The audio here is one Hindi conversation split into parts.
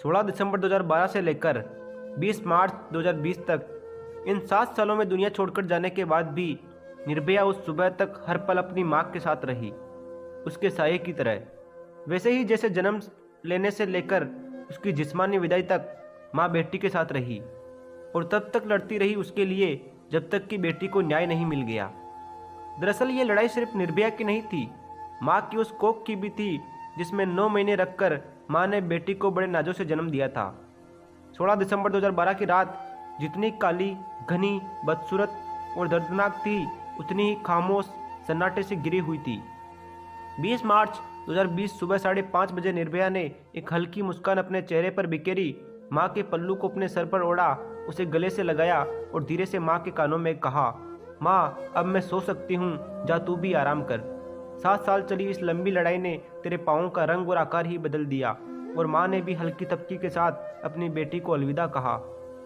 16 दिसंबर 2012 से लेकर 20 मार्च 2020 तक इन 7 सालों में दुनिया छोड़कर जाने के बाद भी निर्भया उस सुबह तक हर पल अपनी माँ के साथ रही, उसके साये की तरह। वैसे ही जैसे जन्म लेने से लेकर उसकी जिस्मानी विदाई तक माँ बेटी के साथ रही और तब तक लड़ती रही उसके लिए जब तक कि बेटी को न्याय नहीं मिल गया। दरअसल ये लड़ाई सिर्फ निर्भया की नहीं थी, माँ की उस कोख की भी थी जिसमें 9 महीने रखकर माँ ने बेटी को बड़े नाजों से जन्म दिया था। 16 दिसंबर 2012 की रात जितनी काली, घनी, बदसूरत और दर्दनाक थी, उतनी ही खामोश सन्नाटे से घिरी हुई थी। 20 मार्च 2020 सुबह 5:30 बजे निर्भया ने एक हल्की मुस्कान अपने चेहरे पर बिखेरी, माँ के पल्लू को अपने सर पर ओढ़ा, उसे गले से लगाया और धीरे से माँ के कानों में कहा, माँ अब मैं सो सकती हूँ, जा तू भी आराम कर। 7 साल चली इस लंबी लड़ाई ने तेरे पाँवों का रंग और आकार ही बदल दिया। और माँ ने भी हल्की तपकी के साथ अपनी बेटी को अलविदा कहा।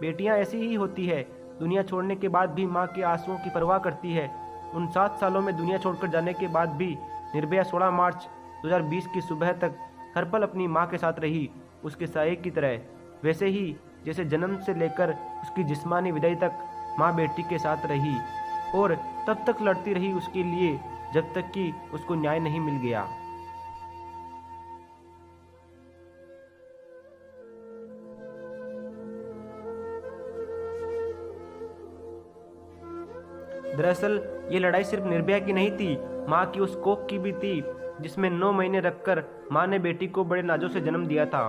बेटियाँ ऐसी ही होती है, दुनिया छोड़ने के बाद भी माँ के आंसुओं की परवाह करती है। उन 7 सालों में दुनिया छोड़कर जाने के बाद भी निर्भया 16 मार्च 2020 की सुबह तक हर पल अपनी माँ के साथ रही, उसके साये की तरह। वैसे ही जैसे जन्म से लेकर उसकी जिस्मानी विदाई तक माँ बेटी के साथ रही और तब तक लड़ती रही उसके लिए जब तक कि उसको न्याय नहीं मिल गया। दरअसल ये लड़ाई सिर्फ निर्भया की नहीं थी, माँ की उस कोख की भी थी जिसमें 9 महीने रखकर माँ ने बेटी को बड़े नाजों से जन्म दिया था।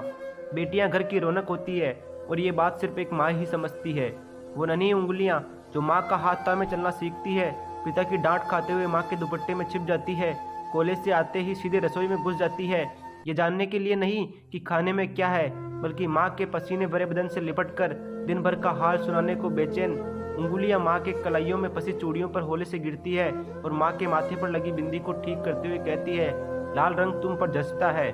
बेटियां घर की रौनक होती है और ये बात सिर्फ एक माँ ही समझती है। वो नन्ही उंगलियां जो माँ का हाथ थामे चलना सीखती है, पिता की डांट खाते हुए माँ के दुपट्टे में छिप जाती है, कॉलेज से आते ही सीधे रसोई में घुस जाती है, ये जानने के लिए नहीं कि खाने में क्या है, बल्कि माँ के पसीने भरे बदन से लिपट कर दिन भर का हाल सुनाने को बेचैन। उंगलियां माँ के कलाइयों में फंसी चूड़ियों पर होले से गिरती है और माँ के माथे पर लगी बिंदी को ठीक करते हुए कहती है, लाल रंग तुम पर जचता है।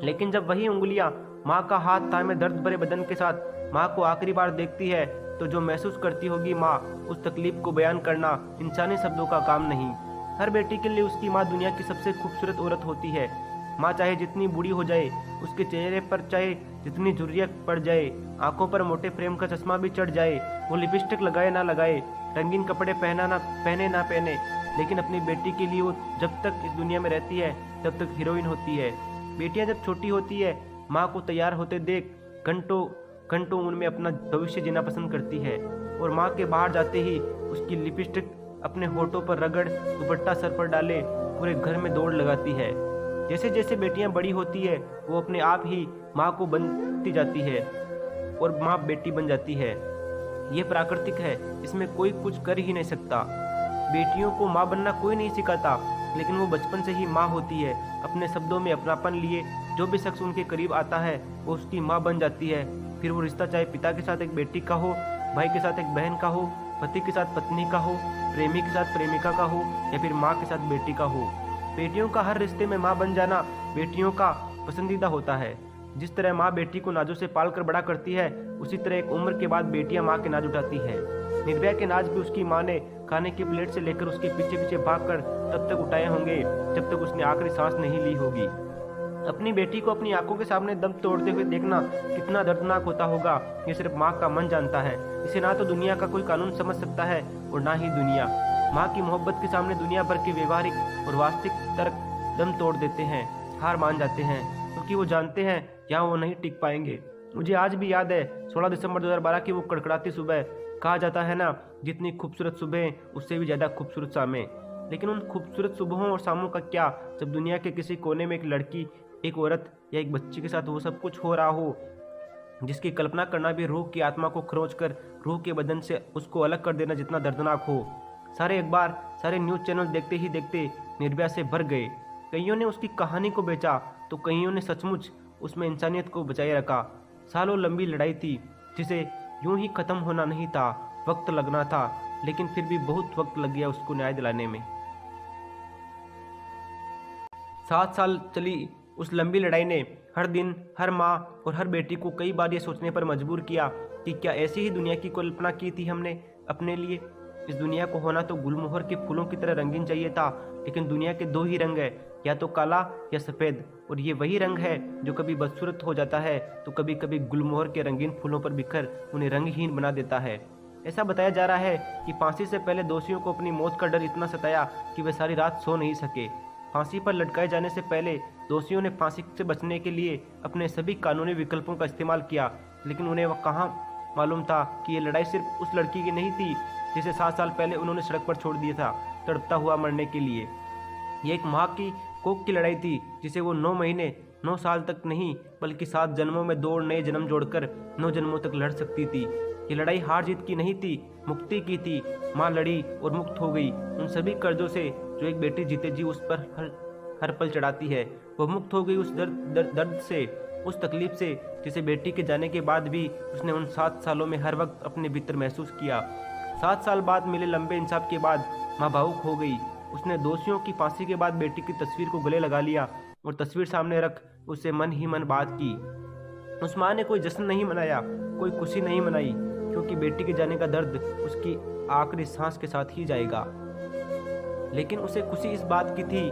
लेकिन जब वही उंगलियां माँ का हाथ थामे दर्द भरे बदन के साथ माँ को आखिरी बार देखती है तो जो महसूस करती होगी माँ, उस तकलीफ को बयान करना इंसानी शब्दों का काम नहीं। हर बेटी के लिए उसकी माँ दुनिया की सबसे खूबसूरत औरत होती है। माँ चाहे जितनी बूढ़ी हो जाए, उसके चेहरे पर चाहे जितनी झुर्रियाँ पड़ जाए, आंखों पर मोटे फ्रेम का चश्मा भी चढ़ जाए, वो लिपस्टिक लगाए ना लगाए, रंगीन कपड़े ना पहने, लेकिन अपनी बेटी के लिए वो जब तक इस दुनिया में रहती है तब तक हीरोइन होती है। बेटियां जब छोटी होती है, माँ को तैयार होते देख घंटों घंटों उनमें अपना भविष्य जीना पसंद करती है और माँ के बाहर जाते ही उसकी लिपस्टिक अपने होठों पर रगड़, दुपट्टा सर पर डाले पूरे घर में दौड़ लगाती है। जैसे जैसे बेटियां बड़ी होती है, वो अपने आप ही माँ को बनती जाती है और माँ बेटी बन जाती है। ये प्राकृतिक है, इसमें कोई कुछ कर ही नहीं सकता। बेटियों को माँ बनना कोई नहीं सिखाता, लेकिन वो बचपन से ही माँ होती है। अपने शब्दों में अपनापन लिए जो भी शख्स उनके करीब आता है वो उसकी माँ बन जाती है। फिर वो रिश्ता चाहे पिता के साथ एक बेटी का हो, भाई के साथ एक बहन का हो, पति के साथ पत्नी का हो, प्रेमी के साथ प्रेमिका का हो या फिर माँ के साथ बेटी का हो। बेटियों का हर रिश्ते में माँ बन जाना बेटियों का पसंदीदा होता है। जिस तरह माँ बेटी को नाजों से पाल कर बड़ा करती है, उसी तरह एक उम्र के बाद बेटियां माँ के नाज उठाती है। निर्भया के नाज भी उसकी माँ ने खाने की प्लेट से लेकर उसके पीछे पीछे भागकर तब तक उठाए होंगे जब तक उसने आखिरी सांस नहीं ली होगी। अपनी बेटी को अपनी आंखों के सामने दम तोड़ते हुए देखना कितना दर्दनाक होता होगा, ये सिर्फ माँ का मन जानता है। इसे ना तो दुनिया का कोई कानून समझ सकता है और ना ही दुनिया। माँ की मोहब्बत के सामने दुनिया भर के व्यवहारिक और वास्तविक तर्क दम तोड़ देते हैं, हार मान जाते हैं, क्योंकि वो जानते हैं यहाँ वो नहीं टिक पाएंगे। मुझे आज भी याद है 16 दिसंबर 2012 की वो कड़कड़ाती सुबह। कहा जाता है ना, जितनी खूबसूरत सुबह उससे भी ज़्यादा खूबसूरत शामें। लेकिन उन खूबसूरत सुबहों और शामों का क्या जब दुनिया के किसी कोने में एक लड़की, एक औरत या एक बच्ची के साथ वो सब कुछ हो रहा हो जिसकी कल्पना करना भी रूह की आत्मा को खरोंच कर रूह के बदन से उसको अलग कर देना जितना दर्दनाक हो। सारे अखबार, सारे न्यूज़ चैनल देखते ही देखते निर्भया से भर गए। कईयों ने उसकी कहानी को बेचा तो कईयों ने सचमुच उसमें इंसानियत को बचाए रखा। सालों लंबी लड़ाई थी जिसे यूं ही ख़त्म होना नहीं था, वक्त लगना था, लेकिन फिर भी बहुत वक्त लग गया उसको न्याय दिलाने में। 7 साल चली उस लंबी लड़ाई ने हर दिन, हर माँ और हर बेटी को कई बार ये सोचने पर मजबूर किया कि क्या ऐसी ही दुनिया की कल्पना की थी हमने अपने लिए। इस दुनिया को होना तो गुलमोहर के फूलों की तरह रंगीन चाहिए था, लेकिन दुनिया के 2 ही रंग है, या तो काला या सफ़ेद, और ये वही रंग है जो कभी बदसूरत हो जाता है तो कभी कभी गुलमोहर के रंगीन फूलों पर बिखर उन्हें रंगहीन बना देता है। ऐसा बताया जा रहा है कि फांसी से पहले दोषियों को अपनी मौत का डर इतना सताया कि वे सारी रात सो नहीं सके। फांसी पर लटकाए जाने से पहले दोषियों ने फांसी से बचने के लिए अपने सभी कानूनी विकल्पों का इस्तेमाल किया, लेकिन उन्हें वह कहाँ मालूम था कि ये लड़ाई सिर्फ उस लड़की की नहीं थी जिसे 7 साल पहले उन्होंने सड़क पर छोड़ दिया था तड़पता हुआ मरने के लिए। ये एक माँ की कोख की लड़ाई थी जिसे वो 9 महीने 9 साल तक नहीं बल्कि 7 जन्मों में 2 नए जन्म जोड़कर 9 जन्मों तक लड़ सकती थी। ये लड़ाई हार जीत की नहीं थी, मुक्ति की थी। माँ लड़ी और मुक्त हो गई उन सभी कर्जों से जो एक बेटी जीते जी उस पर हर पल चढ़ाती है। वो मुक्त हो गई उस दर्द से, उस तकलीफ से जिसे बेटी के जाने के बाद भी उसने उन 7 सालों में हर वक्त अपने भीतर महसूस किया। 7 साल बाद मिले लंबे इंसाफ के बाद माँ भावुक हो गई। उसने दोषियों की फांसी के बाद बेटी की तस्वीर को गले लगा लिया और तस्वीर सामने रख उससे मन ही मन बात की। उस माँ ने कोई जश्न नहीं मनाया, कोई खुशी नहीं मनाई, क्योंकि बेटी के जाने का दर्द उसकी आखिरी सांस के साथ ही जाएगा। लेकिन उसे खुशी इस बात की थी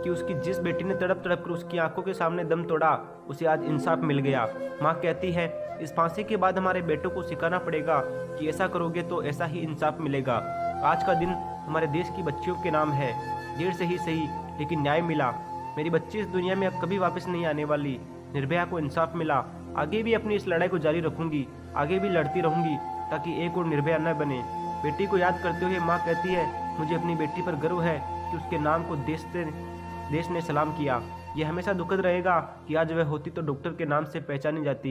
कि उसकी जिस बेटी ने तड़प तड़प कर उसकी आंखों के सामने दम तोड़ा उसे आज इंसाफ मिल गया। माँ कहती है, इस फांसी के बाद हमारे बेटों को सिखाना पड़ेगा कि ऐसा करोगे तो ऐसा ही इंसाफ मिलेगा। आज का दिन हमारे देश की बच्चियों के नाम है। देर से ही सही लेकिन न्याय मिला। मेरी बच्ची इस दुनिया में अब कभी वापस नहीं आने वाली। निर्भया को इंसाफ मिला। आगे भी अपनी इस लड़ाई को जारी रखूंगी, आगे भी लड़ती रहूंगी ताकि एक और निर्भया न बने। बेटी को याद करते हुए माँ कहती है, मुझे अपनी बेटी पर गर्व है कि उसके नाम को देश ने सलाम किया। यह हमेशा दुखद रहेगा कि आज वह होती तो डॉक्टर के नाम से पहचानी जाती,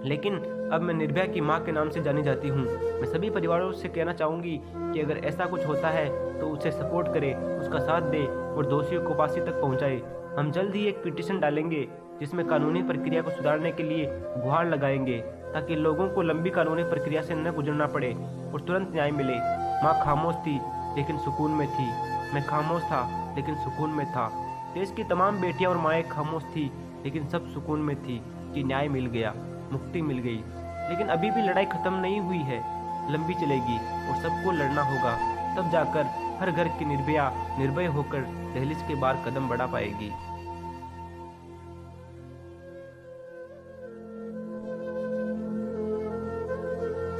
लेकिन अब मैं निर्भया की माँ के नाम से जानी जाती हूँ। मैं सभी परिवारों से कहना चाहूँगी कि अगर ऐसा कुछ होता है तो उसे सपोर्ट करे, उसका साथ दे और दोषियों को फांसी तक पहुँचाए। हम जल्द ही एक पिटीशन डालेंगे जिसमें कानूनी प्रक्रिया को सुधारने के लिए गुहार लगाएंगे ताकि लोगों को लंबी कानूनी प्रक्रिया से न गुजरना पड़े और तुरंत न्याय मिले। माँ खामोश थी लेकिन सुकून में थी। मैं खामोश था लेकिन सुकून में था। देश की तमाम बेटियां और माएँ खामोश थी लेकिन सब सुकून में थी कि न्याय मिल गया, मुक्ति मिल गई। लेकिन अभी भी लड़ाई खत्म नहीं हुई है, लंबी चलेगी और सबको लड़ना होगा। तब जाकर हर घर की निर्भया निर्भय होकर दहलीज के बाहर कदम बढ़ा पाएगी।